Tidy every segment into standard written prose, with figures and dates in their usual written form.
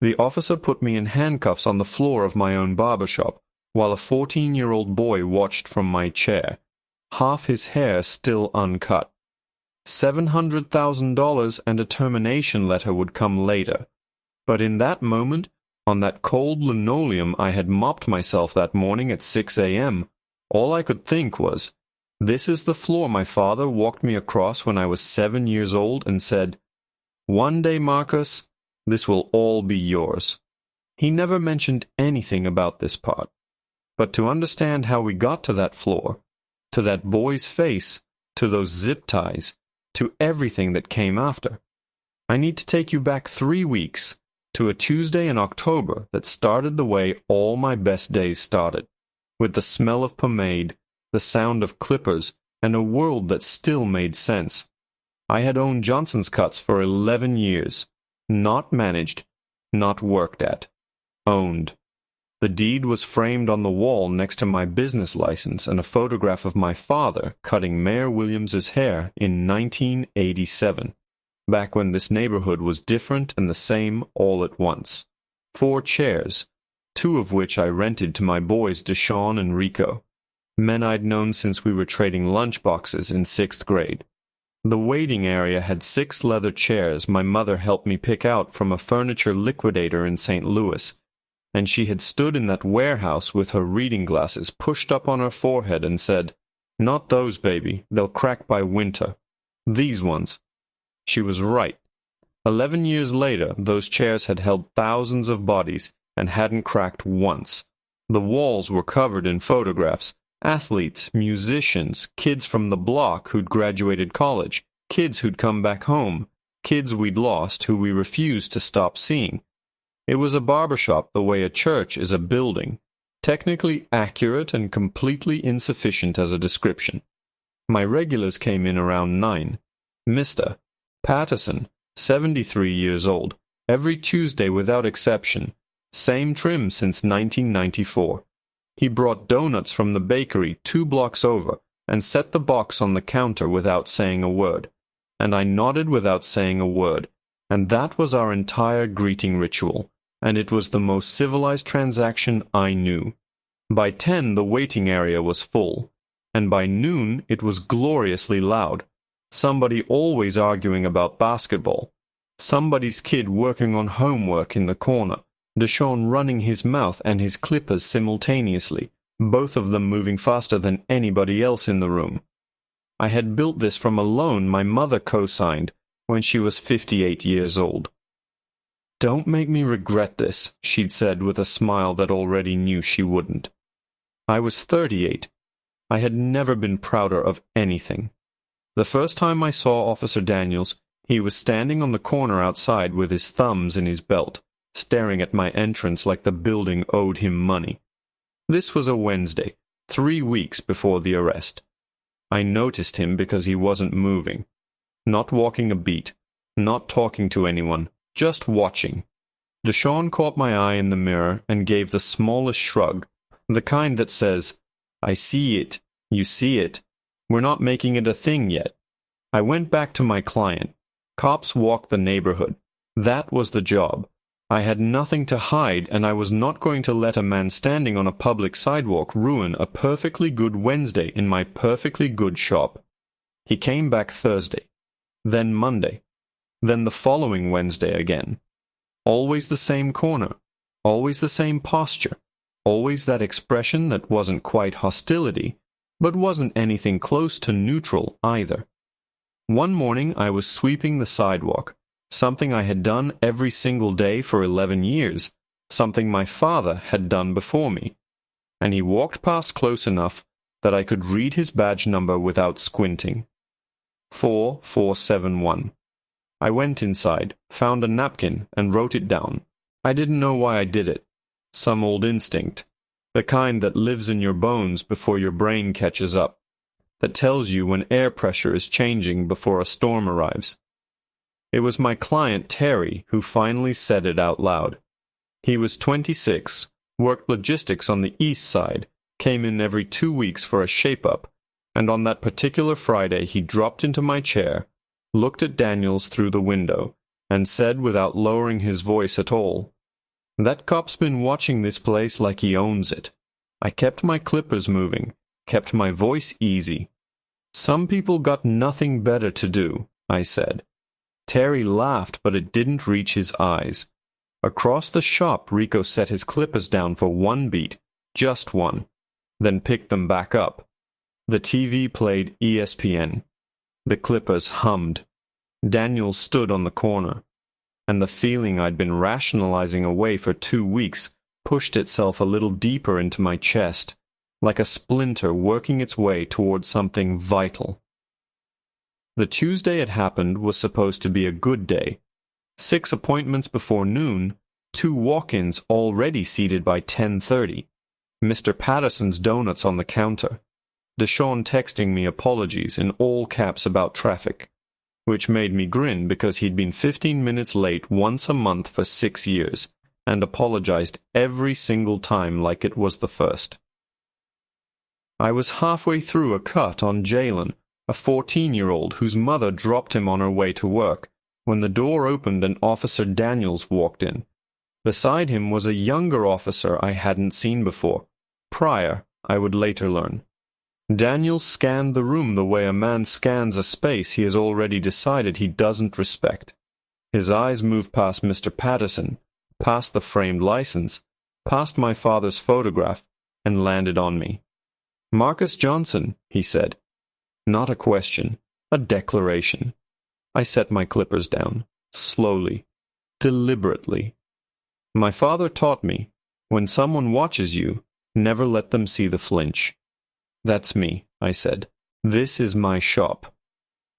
The officer put me in handcuffs on the floor of my own barber shop, while a 14-year-old boy watched from my chair, half his hair still uncut. $700,000 and a termination letter would come later. But in that moment, on that cold linoleum I had mopped myself that morning at 6 a.m., all I could think was, this is the floor my father walked me across when I was 7 years old and said, "One day, Marcus, this will all be yours." He never mentioned anything about this part. But to understand how we got to that floor, to that boy's face, to those zip ties, to everything that came after, I need to take you back 3 weeks, to a Tuesday in October that started the way all my best days started, with the smell of pomade, the sound of clippers, and a world that still made sense. I had owned Johnson's Cuts for 11 years, not managed, not worked at, owned. The deed was framed on the wall next to my business license and a photograph of my father cutting Mayor Williams's hair in 1987, back when this neighborhood was different and the same all at once. 4 chairs, 2 of which I rented to my boys Deshaun and Rico, men I'd known since we were trading lunchboxes in 6th grade. The waiting area had 6 leather chairs my mother helped me pick out from a furniture liquidator in St. Louis, and she had stood in that warehouse with her reading glasses pushed up on her forehead and said, "Not those, baby, they'll crack by winter. These ones." She was right. 11 years later, those chairs had held thousands of bodies and hadn't cracked once. The walls were covered in photographs, athletes, musicians, kids from the block who'd graduated college, kids who'd come back home, kids we'd lost who we refused to stop seeing. It was a barbershop the way a church is a building, technically accurate and completely insufficient as a description. My regulars came in around 9. Mr. Patterson, 73 years old, every Tuesday without exception, same trim since 1994. He brought donuts from the bakery 2 blocks over and set the box on the counter without saying a word, and I nodded without saying a word, and that was our entire greeting ritual, and it was the most civilized transaction I knew. By 10 the waiting area was full, and by noon it was gloriously loud. Somebody always arguing about basketball, somebody's kid working on homework in the corner, Deshaun running his mouth and his clippers simultaneously, both of them moving faster than anybody else in the room. I had built this from a loan my mother co-signed when she was 58 years old. "Don't make me regret this," she'd said with a smile that already knew she wouldn't. I was 38. I had never been prouder of anything. The first time I saw Officer Daniels, he was standing on the corner outside with his thumbs in his belt, staring at my entrance like the building owed him money. This was a Wednesday, 3 weeks before the arrest. I noticed him because he wasn't moving, not walking a beat, not talking to anyone, just watching. Deshaun caught my eye in the mirror and gave the smallest shrug, the kind that says, "I see it, you see it. We're not making it a thing yet." I went back to my client. Cops walked the neighborhood. That was the job. I had nothing to hide, and I was not going to let a man standing on a public sidewalk ruin a perfectly good Wednesday in my perfectly good shop. He came back Thursday, then Monday, then the following Wednesday again. Always the same corner, always the same posture, always that expression that wasn't quite hostility, but wasn't anything close to neutral either. One morning I was sweeping the sidewalk, something I had done every single day for 11 years, something my father had done before me, and he walked past close enough that I could read his badge number without squinting. 4471. I went inside, found a napkin, and wrote it down. I didn't know why I did it. Some old instinct. The kind that lives in your bones before your brain catches up. That tells you when air pressure is changing before a storm arrives. It was my client Terry who finally said it out loud. He was 26, worked logistics on the east side, came in every 2 weeks for a shape-up, and on that particular Friday he dropped into my chair, looked at Daniels through the window, and said without lowering his voice at all, That cop's been watching this place like he owns it. I kept my clippers moving, kept my voice easy. Some people got nothing better to do, I said. Terry laughed, but it didn't reach his eyes. Across the shop, Rico set his clippers down for one beat, just one, then picked them back up. The TV played ESPN. The clippers hummed. Daniel stood on the corner, and the feeling I'd been rationalizing away for 2 weeks pushed itself a little deeper into my chest, like a splinter working its way toward something vital. The Tuesday it happened was supposed to be a good day. 6 appointments before noon, 2 walk-ins already seated by 10:30, Mr. Patterson's donuts on the counter, Deshawn texting me apologies in all caps about traffic, which made me grin because he'd been 15 minutes late once a month for 6 years, and apologized every single time like it was the first. I was halfway through a cut on Jalen, a 14-year-old whose mother dropped him on her way to work, when the door opened and Officer Daniels walked in. Beside him was a younger officer I hadn't seen before. Pryor, I would later learn. Daniels scanned the room the way a man scans a space he has already decided he doesn't respect. His eyes moved past Mr. Patterson, past the framed license, past my father's photograph, and landed on me. "Marcus Johnson," he said. Not a question, a declaration. I set my clippers down, slowly, deliberately. My father taught me, when someone watches you, never let them see the flinch. "That's me," I said. "This is my shop."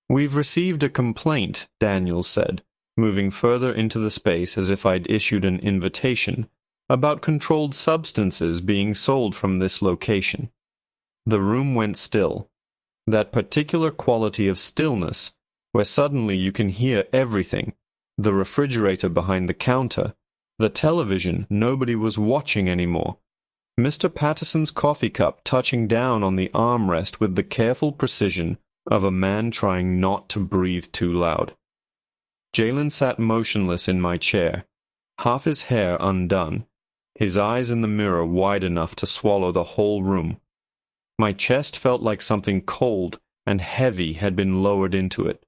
"We've received a complaint," Daniels said, moving further into the space as if I'd issued an invitation, "about controlled substances being sold from this location." The room went still. That particular quality of stillness, where suddenly you can hear everything, the refrigerator behind the counter, the television nobody was watching anymore, Mr. Patterson's coffee cup touching down on the armrest with the careful precision of a man trying not to breathe too loud. Jalen sat motionless in my chair, half his hair undone, his eyes in the mirror wide enough to swallow the whole room. My chest felt like something cold and heavy had been lowered into it.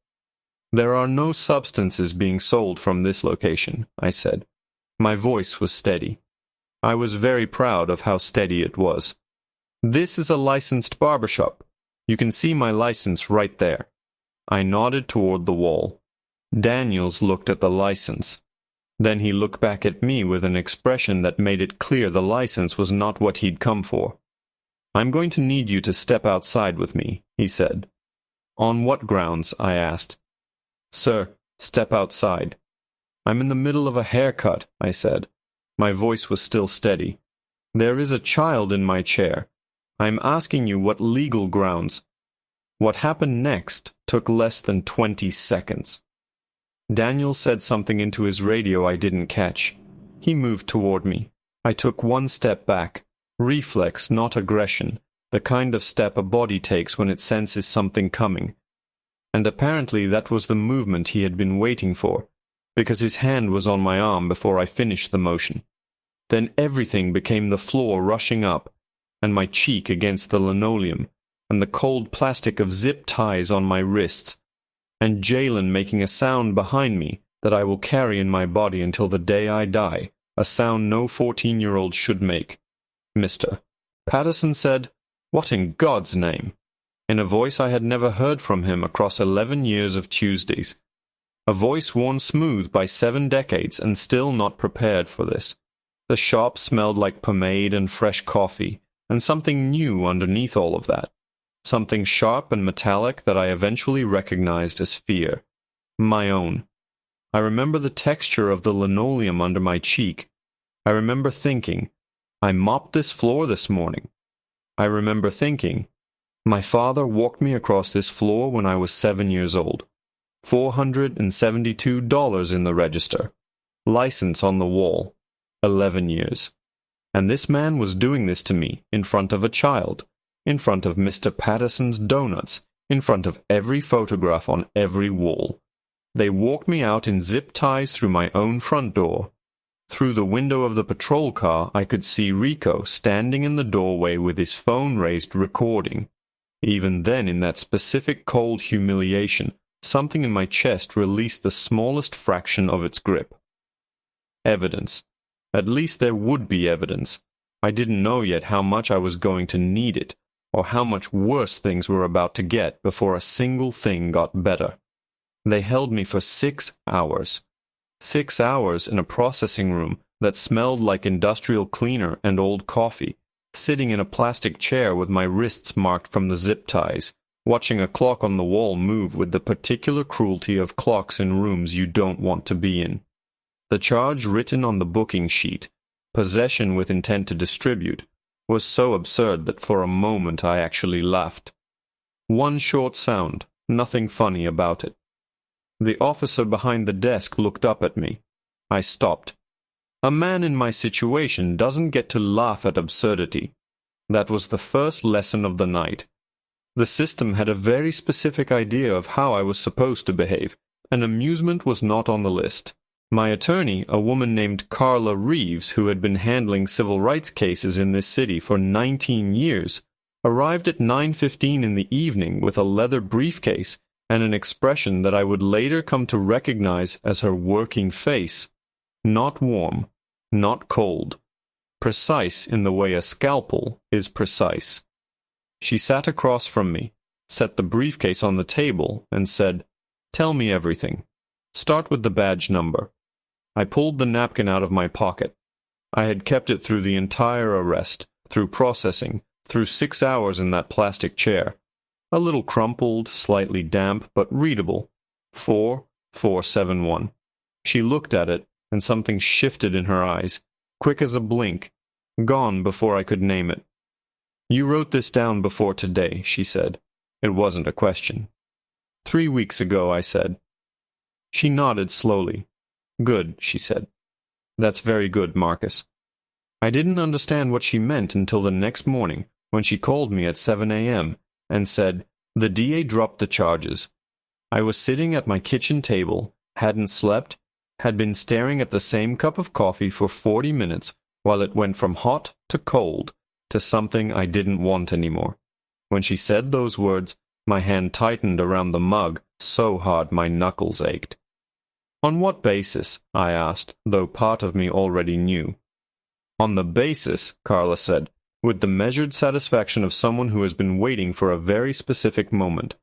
"There are no substances being sold from this location," I said. My voice was steady. I was very proud of how steady it was. "This is a licensed barbershop. You can see my license right there." I nodded toward the wall. Daniels looked at the license. Then he looked back at me with an expression that made it clear the license was not what he'd come for. "I'm going to need you to step outside with me," he said. "On what grounds?" I asked. "Sir, step outside." "I'm in the middle of a haircut," I said. My voice was still steady. "There is a child in my chair. I'm asking you what legal grounds." What happened next took less than 20 seconds. Daniel said something into his radio I didn't catch. He moved toward me. I took one step back. Reflex, not aggression, the kind of step a body takes when it senses something coming. And apparently that was the movement he had been waiting for, because his hand was on my arm before I finished the motion. Then everything became the floor rushing up, and my cheek against the linoleum, and the cold plastic of zip ties on my wrists, and Jalen making a sound behind me that I will carry in my body until the day I die, a sound no 14-year-old should make. "Mr. Patterson said, 'What in God's name?' in a voice I had never heard from him across 11 years of Tuesdays. A voice worn smooth by 7 decades and still not prepared for this. The shop smelled like pomade and fresh coffee, and something new underneath all of that. Something sharp and metallic that I eventually recognized as fear. My own. I remember the texture of the linoleum under my cheek. I remember thinking, I mopped this floor this morning. I remember thinking, my father walked me across this floor when I was 7 years old. $472 in the register. License on the wall. 11 years. And this man was doing this to me in front of a child, in front of Mr. Patterson's donuts, in front of every photograph on every wall. They walked me out in zip ties through my own front door, Through the window of the patrol car, I could see Rico standing in the doorway with his phone raised recording. Even then, in that specific cold humiliation, something in my chest released the smallest fraction of its grip. Evidence. At least there would be evidence. I didn't know yet how much I was going to need it, or how much worse things were about to get before a single thing got better. They held me for 6 hours. 6 hours in a processing room that smelled like industrial cleaner and old coffee, sitting in a plastic chair with my wrists marked from the zip ties, watching a clock on the wall move with the particular cruelty of clocks in rooms you don't want to be in. The charge written on the booking sheet, possession with intent to distribute, was so absurd that for a moment I actually laughed. One short sound, nothing funny about it. The officer behind the desk looked up at me. I stopped. A man in my situation doesn't get to laugh at absurdity. That was the first lesson of the night. The system had a very specific idea of how I was supposed to behave, and amusement was not on the list. My attorney, a woman named Carla Reeves, who had been handling civil rights cases in this city for 19 years, arrived at 9:15 in the evening with a leather briefcase and an expression that I would later come to recognize as her working face. Not warm, not cold. Precise in the way a scalpel is precise. She sat across from me, set the briefcase on the table, and said, "Tell me everything. Start with the badge number." I pulled the napkin out of my pocket. I had kept it through the entire arrest, through processing, through 6 hours in that plastic chair. A little crumpled, slightly damp, but readable. 4471. She looked at it, and something shifted in her eyes, quick as a blink, gone before I could name it. "You wrote this down before today," she said. It wasn't a question. 3 weeks ago, I said. She nodded slowly. "Good," she said. "That's very good, Marcus." I didn't understand what she meant until the next morning, when she called me at 7 a.m. and said, "The DA dropped the charges." I was sitting at my kitchen table, hadn't slept, had been staring at the same cup of coffee for 40 minutes while it went from hot to cold to something I didn't want anymore. When she said those words, my hand tightened around the mug so hard my knuckles ached. "On what basis?" I asked, though part of me already knew. "On the basis," Carla said, with the measured satisfaction of someone who has been waiting for a very specific moment,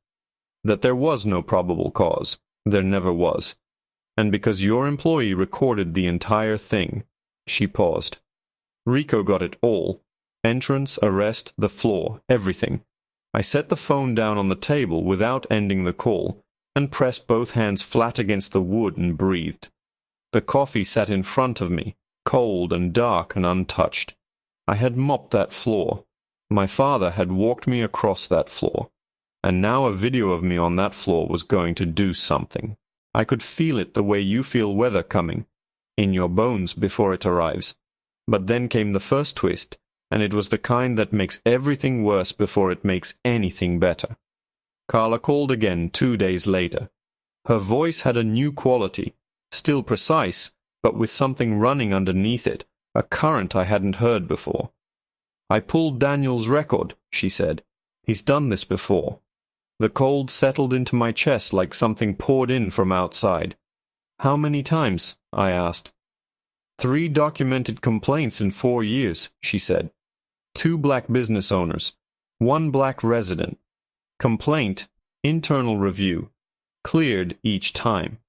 "that there was no probable cause. There never was. And because your employee recorded the entire thing." She paused. "Rico got it all. Entrance, arrest, the floor, everything." I set the phone down on the table without ending the call, and pressed both hands flat against the wood and breathed. The coffee sat in front of me, cold and dark and untouched. I had mopped that floor. My father had walked me across that floor. And now a video of me on that floor was going to do something. I could feel it the way you feel weather coming, in your bones before it arrives. But then came the first twist, and it was the kind that makes everything worse before it makes anything better. Carla called again 2 days later. Her voice had a new quality, still precise, but with something running underneath it, a current I hadn't heard before. "I pulled Daniel's record," she said. "He's done this before." The cold settled into my chest like something poured in from outside. "How many times?" I asked. 3 documented complaints in 4 years, she said. 2 black business owners, 1 black resident. Complaint, internal review, cleared each time.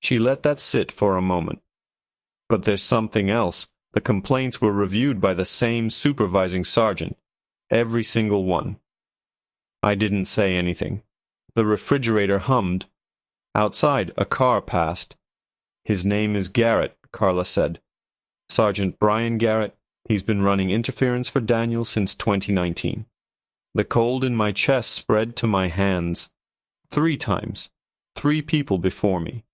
She let that sit for a moment. "But there's something else. The complaints were reviewed by the same supervising sergeant. Every single one." I didn't say anything. The refrigerator hummed. Outside, a car passed. "His name is Garrett," Carla said. "Sergeant Brian Garrett. He's been running interference for Daniel since 2019. The cold in my chest spread to my hands. 3 times. 3 people before me.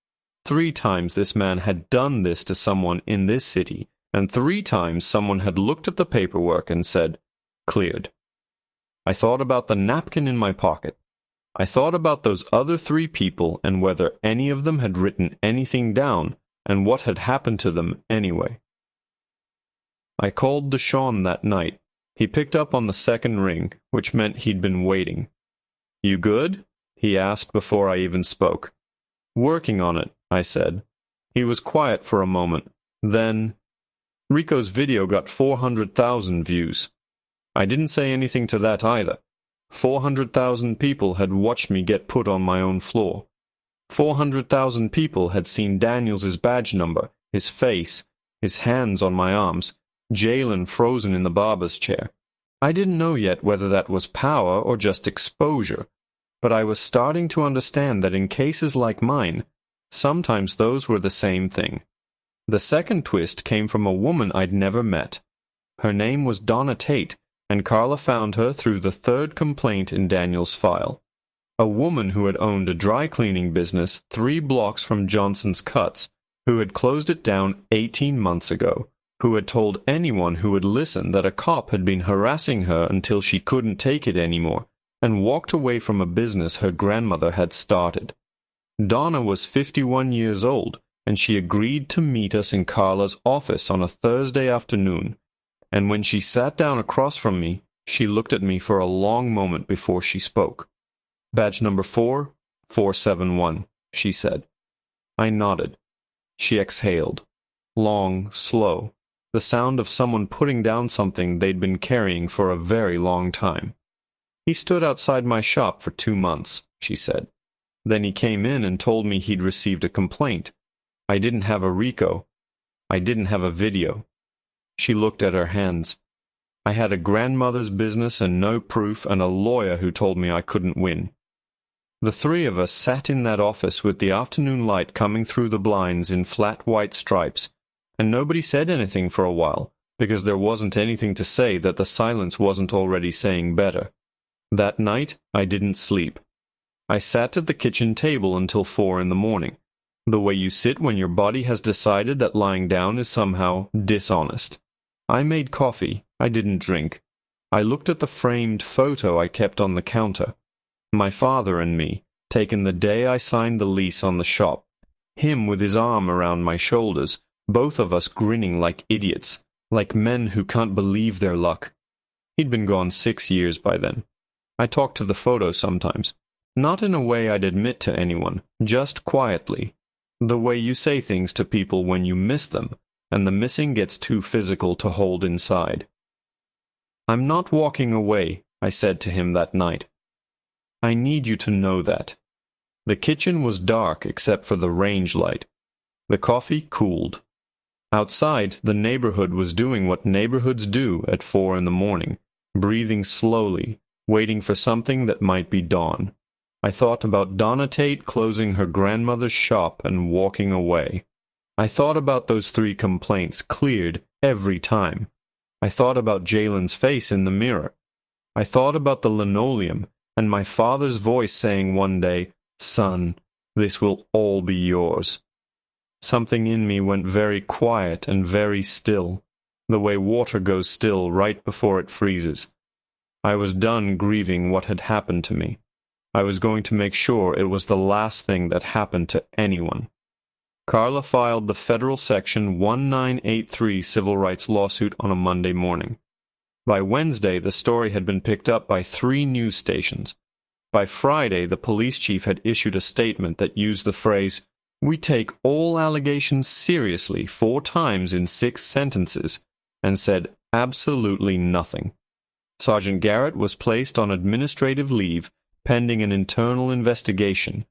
3 times this man had done this to someone in this city, and 3 times someone had looked at the paperwork and said, "Cleared." I thought about the napkin in my pocket. I thought about those other 3 people and whether any of them had written anything down, and what had happened to them anyway. I called Deshawn that night. He picked up on the second ring, which meant he'd been waiting. "You good?" he asked before I even spoke. "Working on it," I said. He was quiet for a moment. Then, "Rico's video got 400,000 views." I didn't say anything to that either. 400,000 people had watched me get put on my own floor. 400,000 people had seen Daniels' badge number, his face, his hands on my arms, Jalen frozen in the barber's chair. I didn't know yet whether that was power or just exposure, but I was starting to understand that in cases like mine, sometimes those were the same thing. The second twist came from a woman I'd never met. Her name was Donna Tate, and Carla found her through the third complaint in Daniel's file. A woman who had owned a dry cleaning business 3 blocks from Johnson's Cuts, who had closed it down 18 months ago, who had told anyone who would listen that a cop had been harassing her until she couldn't take it anymore, and walked away from a business her grandmother had started. Donna was 51 years old, and she agreed to meet us in Carla's office on a Thursday afternoon. And when she sat down across from me, she looked at me for a long moment before she spoke. "Badge number 4471, she said. I nodded. She exhaled. Long, slow, the sound of someone putting down something they'd been carrying for a very long time. "He stood outside my shop for 2 months, she said. Then he came in and told me he'd received a complaint. I didn't have a RICO. I didn't have a video." She looked at her hands. "I had a grandmother's business and no proof, and a lawyer who told me I couldn't win." The 3 of us sat in that office with the afternoon light coming through the blinds in flat white stripes, and nobody said anything for a while, because there wasn't anything to say that the silence wasn't already saying better. That night, I didn't sleep. I sat at the kitchen table until 4 in the morning, the way you sit when your body has decided that lying down is somehow dishonest. I made coffee. I didn't drink. I looked at the framed photo I kept on the counter. My father and me, taken the day I signed the lease on the shop. Him with his arm around my shoulders, both of us grinning like idiots, like men who can't believe their luck. He'd been gone 6 years by then. I talked to the photo sometimes, not in a way I'd admit to anyone, just quietly, the way you say things to people when you miss them, and the missing gets too physical to hold inside. "I'm not walking away," I said to him that night. "I need you to know that." The kitchen was dark except for the range light. The coffee cooled. Outside, the neighborhood was doing what neighborhoods do at 4 in the morning, breathing slowly, waiting for something that might be dawn. I thought about Donna Tate closing her grandmother's shop and walking away. I thought about those 3 complaints cleared every time. I thought about Jalen's face in the mirror. I thought about the linoleum and my father's voice saying one day, "Son, this will all be yours." Something in me went very quiet and very still, the way water goes still right before it freezes. I was done grieving what had happened to me. I was going to make sure it was the last thing that happened to anyone. Carla filed the federal Section 1983 civil rights lawsuit on a Monday morning. By Wednesday, the story had been picked up by 3 news stations. By Friday, the police chief had issued a statement that used the phrase, "We take all allegations seriously" 4 times in 6 sentences, and said absolutely nothing. Sergeant Garrett was placed on administrative leave pending an internal investigation,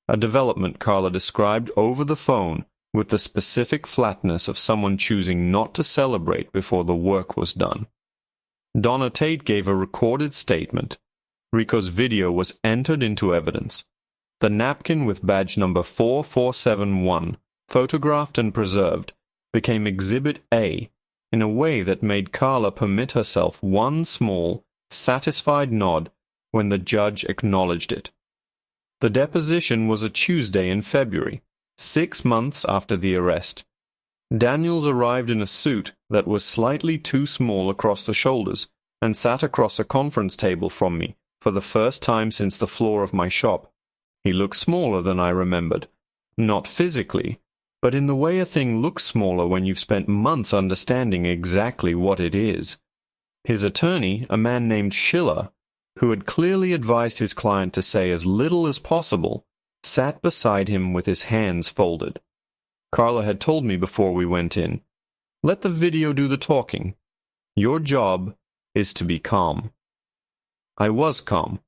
a development Carla described over the phone with the specific flatness of someone choosing not to celebrate before the work was done. Donna Tate gave a recorded statement. Rico's video was entered into evidence. The napkin with badge number 4471, photographed and preserved, became Exhibit A in a way that made Carla permit herself one small, satisfied nod when the judge acknowledged it. The deposition was a Tuesday in February, 6 months after the arrest. Daniels arrived in a suit that was slightly too small across the shoulders and sat across a conference table from me for the first time since the floor of my shop. He looked smaller than I remembered. Not physically, but in the way a thing looks smaller when you've spent months understanding exactly what it is. His attorney, a man named Schiller, who had clearly advised his client to say as little as possible, sat beside him with his hands folded. Carla had told me before we went in, "Let the video do the talking. Your job is to be calm." I was calm.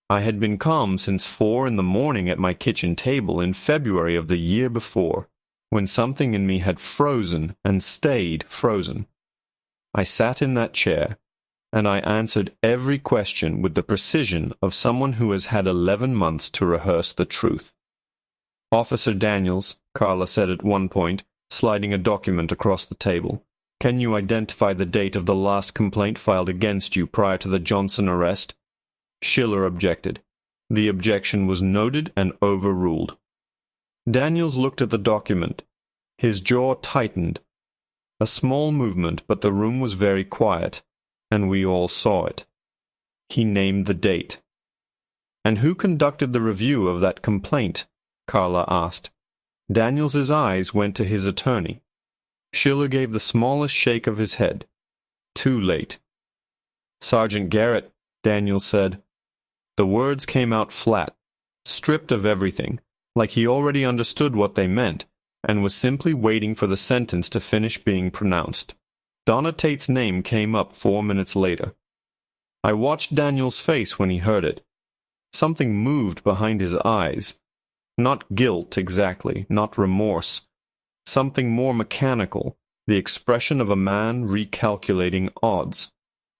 I had been calm since 4 in the morning at my kitchen table in February of the year before, when something in me had frozen and stayed frozen. I sat in that chair, and I answered every question with the precision of someone who has had 11 months to rehearse the truth. "Officer Daniels," Carla said at one point, sliding a document across the table, "can you identify the date of the last complaint filed against you prior to the Johnson arrest?" Schiller objected. The objection was noted and overruled. Daniels looked at the document. His jaw tightened. A small movement, but the room was very quiet, and we all saw it. He named the date. "And who conducted the review of that complaint?" Carla asked. Daniels's eyes went to his attorney. Schiller gave the smallest shake of his head. "Too late." "Sergeant Garrett," Daniels said. The words came out flat, stripped of everything, like he already understood what they meant, and was simply waiting for the sentence to finish being pronounced. Donna Tate's name came up 4 minutes later. I watched Daniel's face when he heard it. Something moved behind his eyes. Not guilt exactly, not remorse. Something more mechanical, the expression of a man recalculating odds.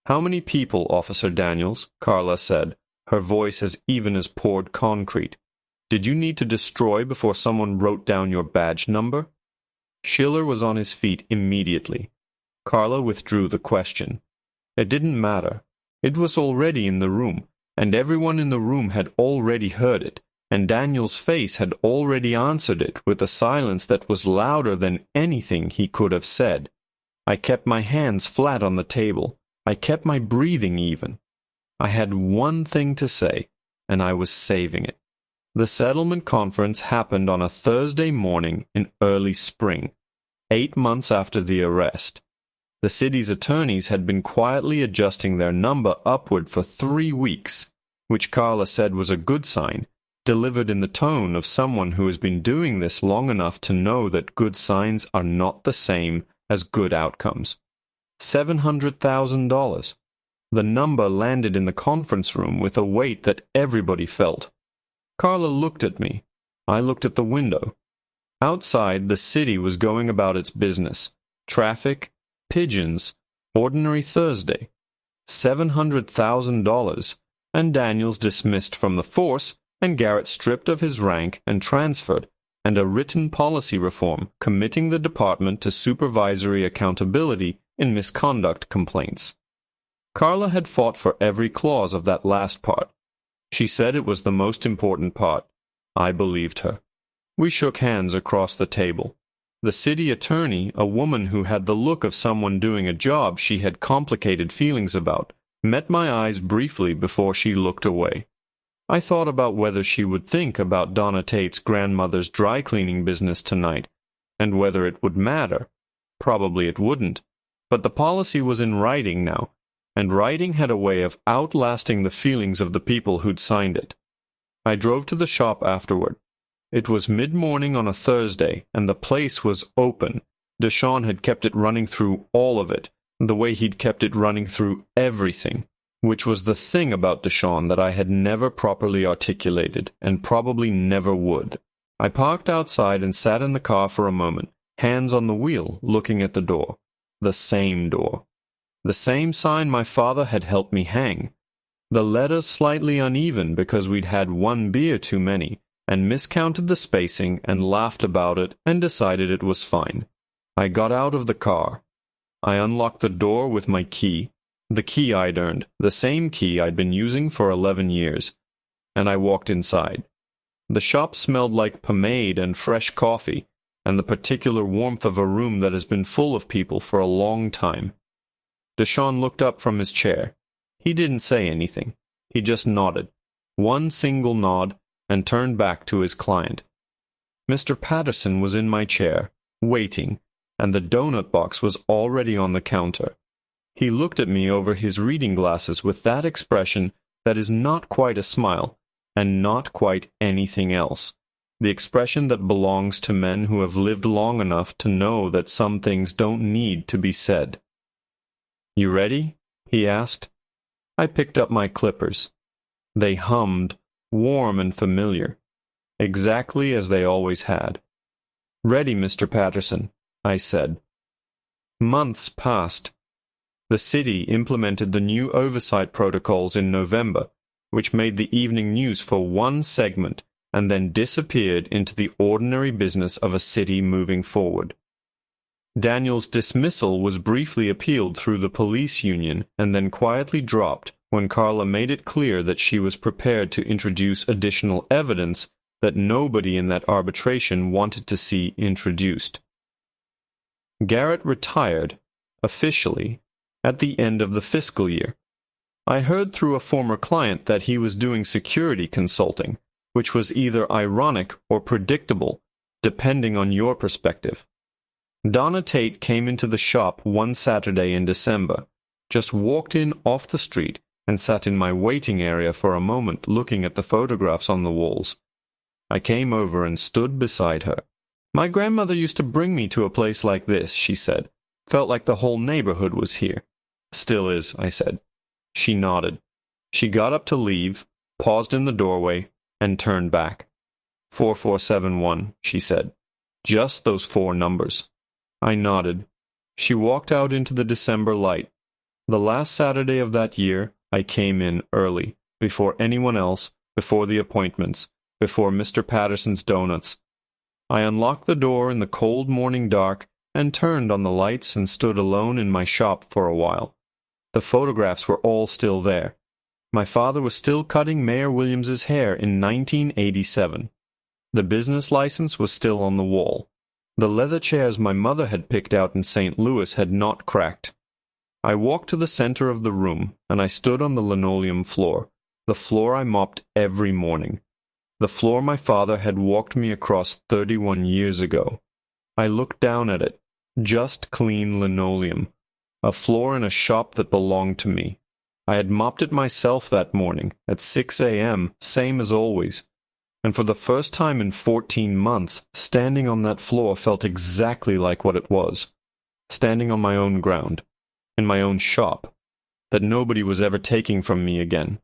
"How many people, Officer Daniels?" Carla said, her voice as even as poured concrete. "Did you need to destroy before someone wrote down your badge number?" Schiller was on his feet immediately. Carla withdrew the question. It didn't matter. It was already in the room, and everyone in the room had already heard it, and Daniel's face had already answered it with a silence that was louder than anything he could have said. I kept my hands flat on the table. I kept my breathing even. I had one thing to say, and I was saving it. The settlement conference happened on a Thursday morning in early spring, 8 months after the arrest. The city's attorneys had been quietly adjusting their number upward for 3 weeks, which Carla said was a good sign, delivered in the tone of someone who has been doing this long enough to know that good signs are not the same as good outcomes. $700,000. The number landed in the conference room with a weight that everybody felt. Carla looked at me. I looked at the window. Outside, the city was going about its business. Traffic, pigeons, ordinary Thursday. $700,000, and Daniels dismissed from the force, and Garrett stripped of his rank and transferred, and a written policy reform committing the department to supervisory accountability in misconduct complaints. Carla had fought for every clause of that last part. She said it was the most important part. I believed her. We shook hands across the table. The city attorney, a woman who had the look of someone doing a job she had complicated feelings about, met my eyes briefly before she looked away. I thought about whether she would think about Donna Tate's grandmother's dry cleaning business tonight, and whether it would matter. Probably it wouldn't. But the policy was in writing now, and writing had a way of outlasting the feelings of the people who'd signed it. I drove to the shop afterward. It was mid-morning on a Thursday, and the place was open. Deshawn had kept it running through all of it, the way he'd kept it running through everything, which was the thing about Deshawn that I had never properly articulated, and probably never would. I parked outside and sat in the car for a moment, hands on the wheel, looking at the door. The same door. The same sign my father had helped me hang. The letters slightly uneven because we'd had 1 beer too many, and miscounted the spacing and laughed about it and decided it was fine. I got out of the car. I unlocked the door with my key, the key I'd earned, the same key I'd been using for 11 years, and I walked inside. The shop smelled like pomade and fresh coffee, and the particular warmth of a room that has been full of people for a long time. Deshawn looked up from his chair. He didn't say anything. He just nodded, one single nod, and turned back to his client. Mr. Patterson was in my chair, waiting, and the donut box was already on the counter. He looked at me over his reading glasses with that expression that is not quite a smile, and not quite anything else. The expression that belongs to men who have lived long enough to know that some things don't need to be said. "You ready?" he asked. I picked up my clippers. They hummed, warm and familiar, exactly as they always had. "Ready, Mr. Patterson," I said. Months passed. The city implemented the new oversight protocols in November, which made the evening news for one segment and then disappeared into the ordinary business of a city moving forward. Daniel's dismissal was briefly appealed through the police union and then quietly dropped when Carla made it clear that she was prepared to introduce additional evidence that nobody in that arbitration wanted to see introduced. Garrett retired, officially, at the end of the fiscal year. I heard through a former client that he was doing security consulting, which was either ironic or predictable, depending on your perspective. Donna Tate came into the shop one Saturday in December, just walked in off the street, and sat in my waiting area for a moment looking at the photographs on the walls. I came over and stood beside her. "My grandmother used to bring me to a place like this," she said. "Felt like the whole neighborhood was here." "Still is," I said. She nodded. She got up to leave, paused in the doorway, and turned back. 4471, she said. "Just those 4 numbers." I nodded. She walked out into the December light. The last Saturday of that year, I came in early, before anyone else, before the appointments, before Mr. Patterson's donuts. I unlocked the door in the cold morning dark and turned on the lights and stood alone in my shop for a while. The photographs were all still there. My father was still cutting Mayor Williams's hair in 1987. The business license was still on the wall. The leather chairs my mother had picked out in St. Louis had not cracked. I walked to the center of the room, and I stood on the linoleum floor, the floor I mopped every morning, the floor my father had walked me across 31 years ago. I looked down at it, just clean linoleum, a floor in a shop that belonged to me. I had mopped it myself that morning, at 6 a.m., same as always. And for the first time in 14 months, standing on that floor felt exactly like what it was. Standing on my own ground, in my own shop, that nobody was ever taking from me again.